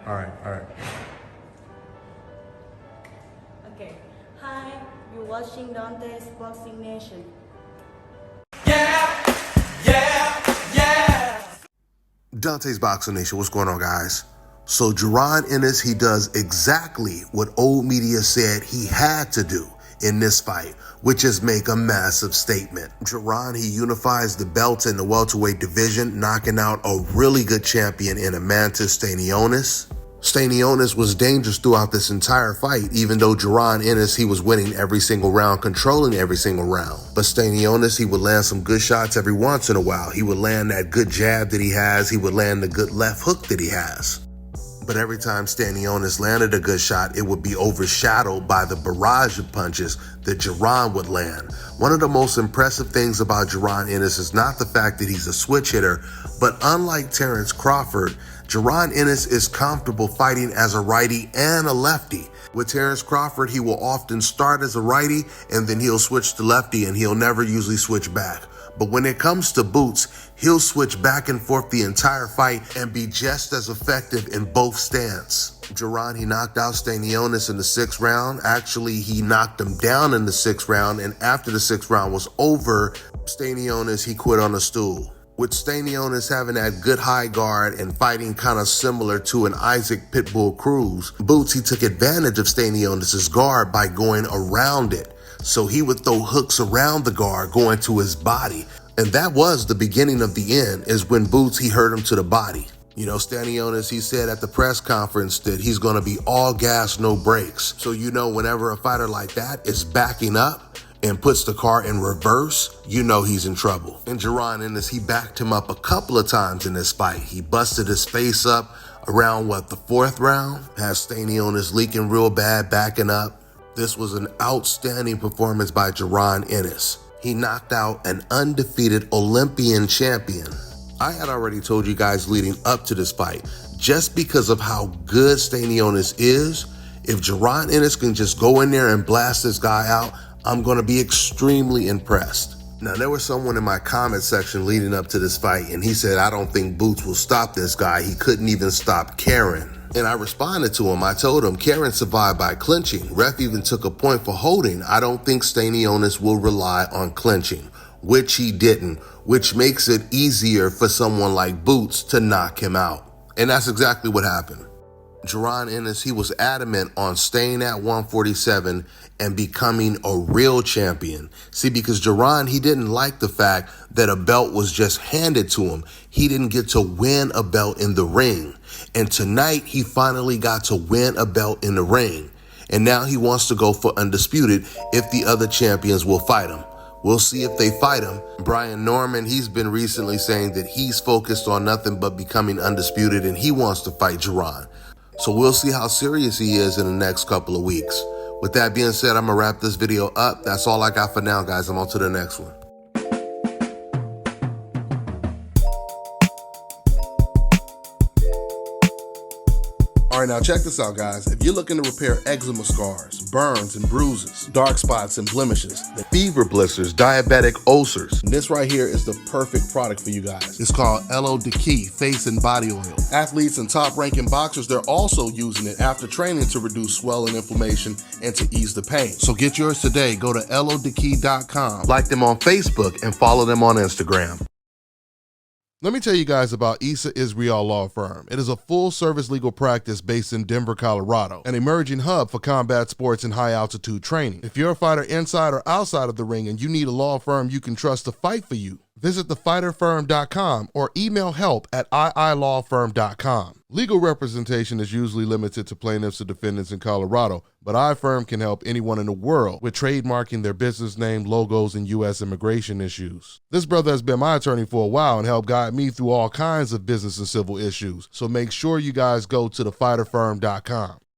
All right, all right. Okay. Hi, you're watching Dante's Boxing Nation. Dante's Boxing Nation, what's going on, guys? So Jaron Ennis, he does exactly what old media said he had to do in this fight, which is make a massive statement. Jaron, he unifies the belts in the welterweight division, knocking out a really good champion in Eimantes Stanionis. Stanionis was dangerous throughout this entire fight, even though Jaron Ennis, he was winning every single round, controlling every single round. But Stanionis, he would land some good shots every once in a while. He would land that good jab that he has. He would land the good left hook that he has. But every time Stanionis landed a good shot, it would be overshadowed by the barrage of punches that Jaron would land. One of the most impressive things about Jaron Ennis is not the fact that he's a switch hitter, but unlike Terrence Crawford, Jaron Ennis is comfortable fighting as a righty and a lefty. With Terrence Crawford, he will often start as a righty and then he'll switch to lefty and he'll never usually switch back. But when it comes to Boots, he'll switch back and forth the entire fight and be just as effective in both stance. Jaron, he knocked out Stanionis in the 6th round. Actually, he knocked him down in the 6th round, and after the 6th round was over, Stanionis, he quit on a stool. With Stanionis having that good high guard and fighting kind of similar to an Isaac Pitbull Cruz, Boots, he took advantage of Stanionis' guard by going around it. So he would throw hooks around the guard going to his body. And that was the beginning of the end, is when Boots, he hurt him to the body. You know, Stanionis, he said at the press conference that he's going to be all gas, no brakes. So, you know, whenever a fighter like that is backing up and puts the car in reverse, you know he's in trouble. And Jaron Ennis, he backed him up a couple of times in this fight. He busted his face up around, the 4th round? Has Stanionis leaking real bad, backing up. This was an outstanding performance by Jaron Ennis. He knocked out an undefeated Olympian champion. I had already told you guys leading up to this fight, just because of how good Stanionis is, if Jaron Ennis can just go in there and blast this guy out, I'm going to be extremely impressed. Now, there was someone in my comment section leading up to this fight, and he said, I don't think Boots will stop this guy. He couldn't even stop Karen. And I responded to him. I told him, Karen survived by clinching. Ref even took a point for holding. I don't think Stanionis will rely on clinching, which he didn't, which makes it easier for someone like Boots to knock him out. And that's exactly what happened. Jaron Ennis, he was adamant on staying at 147 and becoming a real champion. See, because Jaron, he didn't like the fact that a belt was just handed to him. He didn't get to win a belt in the ring. And tonight, he finally got to win a belt in the ring. And now he wants to go for undisputed if the other champions will fight him. We'll see if they fight him. Brian Norman, he's been recently saying that he's focused on nothing but becoming undisputed and he wants to fight Jaron. So we'll see how serious he is in the next couple of weeks. With that being said, I'm going to wrap this video up. That's all I got for now, guys. I'm on to the next one. All right, now check this out, guys. If you're looking to repair eczema scars, burns and bruises, dark spots and blemishes, the fever blisters, diabetic ulcers, this right here is the perfect product for you guys. It's called Elo Deki Face and Body Oil. Athletes and top-ranking boxers, they're also using it after training to reduce swelling, inflammation, and to ease the pain. So get yours today. Go to elodeki.com, like them on Facebook, and follow them on Instagram. Let me tell you guys about Issa Israel Law Firm. It is a full-service legal practice based in Denver, Colorado, an emerging hub for combat sports and high-altitude training. If you're a fighter inside or outside of the ring and you need a law firm you can trust to fight for you, visit thefighterfirm.com or email help@iilawfirm.com. Legal representation is usually limited to plaintiffs or defendants in Colorado, but iFirm can help anyone in the world with trademarking their business name, logos, and U.S. immigration issues. This brother has been my attorney for a while and helped guide me through all kinds of business and civil issues, so make sure you guys go to thefighterfirm.com.